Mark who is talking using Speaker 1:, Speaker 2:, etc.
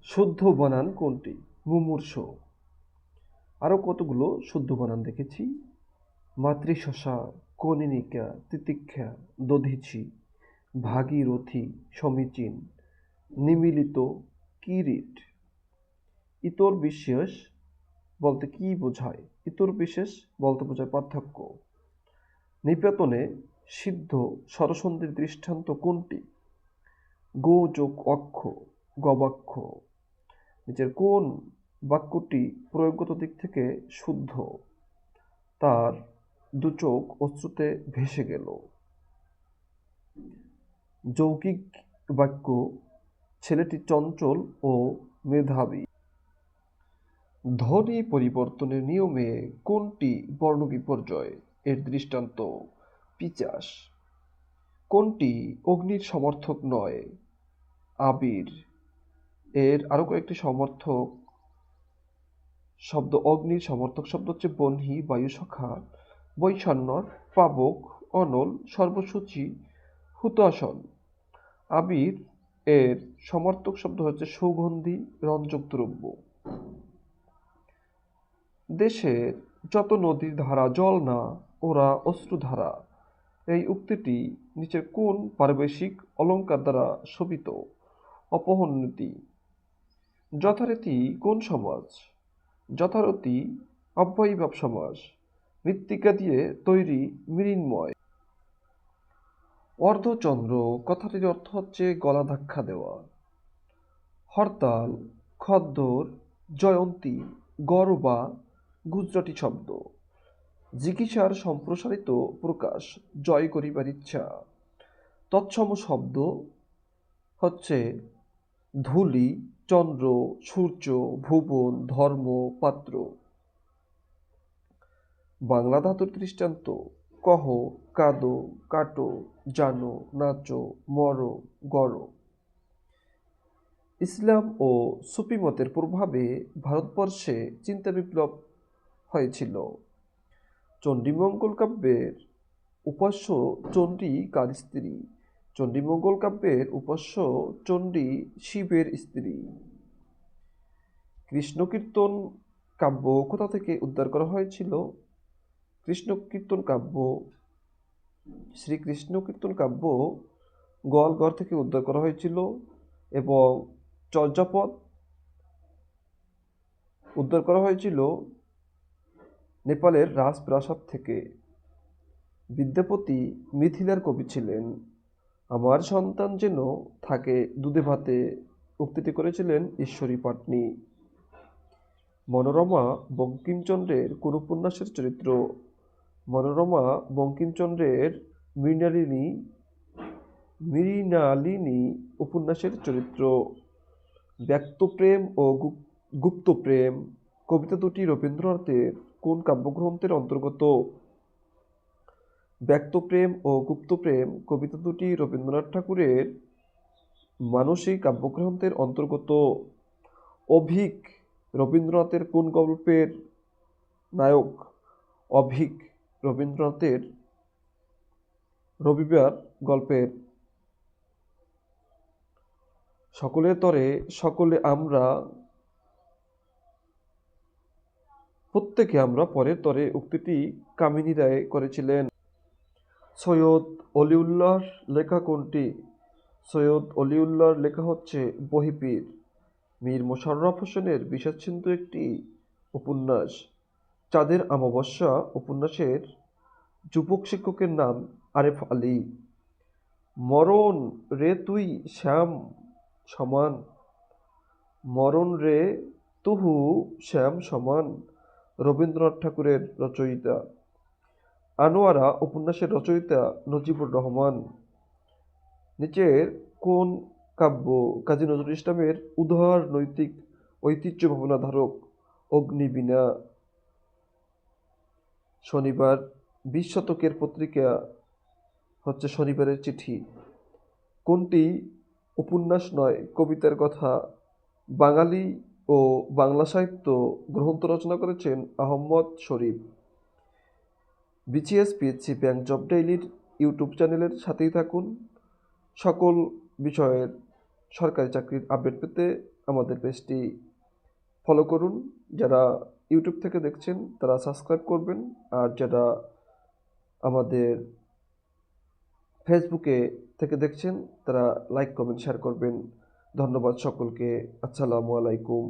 Speaker 1: শুদ্ধ বানান কোনটি? মুমূর্ষ। আরও কতগুলো শুদ্ধ বানান দেখেছি। মাতৃশশা, কনিনিকা, তিতিক্ষা, দধিচি, ভাগীরথী, সমীচীন, নিমীলিত, কিরীট। ইতর বিশেষ বলতে কি বোঝায়? ইতর বিশেষ বলতে বোঝায় পার্থক্য। নিপাতনে সিদ্ধ স্বরসন্ধির দৃষ্টান্ত কোনটি? গো যোগ অক্ষ, গবাক্ষ। নিচের কোন বাক্যটি প্রয়োগগত দিক থেকে শুদ্ধ? তার দু চোখ অশ্রুতে ভেসে গেল। যৌগিক বাক্য ছেলেটি চঞ্চল ও মেধাবী। ধ্বনি পরিবর্তনের নিয়মে কোনটি বর্ণবিপর্যয়? এর দৃষ্টান্ত পিচাস। কোনটি অগ্নির সমর্থক নয়? আবির। এর আরো কয়েকটি সমর্থক শব্দ অগ্নির সমর্থক শব্দ হচ্ছে বহ্নি, বায়ুসখা, বৈষণ্যর, পাবক, অনল, সর্বসূচি, হুতাসন। আবির এর সমর্থক শব্দ হচ্ছে সুগন্ধি, রঞ্জক দ্রব্য। দেশের যত নদীর ধারা জল না, ওরা অশ্রুধারা। এই উক্তিটি নিচের কোন পারিভাষিক অলঙ্কার দ্বারা শোভিত? অপহন্নতি। যথারীতি কোন সমাজ? যথারতি অব্যয়ীভাব সমাস। মৃত্তিকা দিয়ে তৈরি মৃন্ময়। অর্ধচন্দ্র কথাটির অর্থ হচ্ছে গলা ধাক্কা দেওয়া। হরতাল, খদ্দর, জয়ন্তী, গরবা গুজরাটি শব্দ। জিজ্ঞাসার সম্প্রসারিত প্রকাশ, জয় করিবার ইচ্ছা। তৎসম শব্দ হচ্ছে ধূলি, চন্দ্র, সূর্য, ভুবন, ধর্ম, পাত্র। বাংলা ধাতুর দৃষ্টান্ত কহ, কাঁদো, কাটো, জানো, নাচো, মরো, গড়ো। ইসলাম ও সুফি মতের প্রভাবে ভারতবর্ষে চিন্তা বিপ্লব হয়েছিল। চণ্ডীমঙ্গল কাব্যের উপাস্য চণ্ডী কার স্ত্রী? চণ্ডীমঙ্গল কাব্যের উপাস্য চণ্ডী শিবের স্ত্রী। কৃষ্ণকীর্তন কাব্য কোথা থেকে উদ্ধার করা হয়েছিল? কৃষ্ণকীর্তন কাব্য শ্রীকৃষ্ণ কীর্তন কাব্য গোয়ালঘর থেকে উদ্ধার করা হয়েছিল এবং চর্যাপদ উদ্ধার করা হয়েছিল নেপালের রাজপ্রাসাদ থেকে। বিদ্যাপতি মিথিলার কবি ছিলেন। আমার সন্তান যেন থাকে দুধে ভাতে উক্তিটি করেছিলেন ঈশ্বরী পাটনি। মনোরমা বঙ্কিমচন্দ্রের কোন উপন্যাসের চরিত্র? মনোরমা বঙ্কিমচন্দ্রের মৃণালিনী উপন্যাসের চরিত্র। ব্যক্তপ্রেম ও গুপ্তপ্রেম কবিতা দুটি রবীন্দ্রনাথের কোন কাব্যগ্রন্থের অন্তর্গত? ব্যক্তপ্রেম ও গুপ্তপ্রেম কবিতা দুটি রবীন্দ্রনাথ ঠাকুরের মানসিক কাব্যগ্রন্থের অন্তর্গত। অভিক রবীন্দ্রনাথের কোন গল্পের নায়ক? অভিক রবীন্দ্রনাথের রবিবার গল্পের। সকলের তরে সকলে আমরা, প্রত্যেকে আমরা পরের তরে উক্তিটি কামিনী রায় করেছিলেন। সৈয়দ অলিউল্লাহর লেখা কোনটি? সৈয়দ অলিউল্লাহর লেখা হচ্ছে বহিপীর। মীর মোশাররফ হোসেনের বিষাদসিন্ধু একটি উপন্যাস। চাঁদের অমাবস্যা উপন্যাসের যুবক শিক্ষকের নাম আরেফ আলী। মরণ রে তুই শ্যাম সমান, মরণ রে তুহু শ্যাম সমান রবীন্দ্রনাথ ঠাকুরের রচয়িতা। আনোয়ারা উপন্যাসের রচয়িতা নজিবুর রহমান। নিচের কোন কাব্য কাজী নজরুল ইসলামের উদার নৈতিক ঐতিহ্য ভাবনা ধারক? অগ্নিবীণা। শনিবার 20 শতকের পত্রিকা হচ্ছে শনিবারের চিঠি। কোনটি উপন্যাস নয় কবিতার কথা? বাঙালি ও বাংলা সাহিত্য গ্রন্থ রচনা করেছেন Ahmed Sharif. BCS PSC bank job ডেইলির ইউটিউব চ্যানেলের সাথেই থাকুন। সকল বিষয়ের সরকারি চাকরির আপডেট পেতে আমাদের পেজটি ফলো করুন। যারা ইউটিউব থেকে দেখছেন তারা সাবস্ক্রাইব করবেন, আর যারা আমাদের ফেসবুকে থেকে দেখছেন তারা লাইক, কমেন্ট, শেয়ার করবেন। ধন্যবাদ সকলকে। আসসালামু আলাইকুম।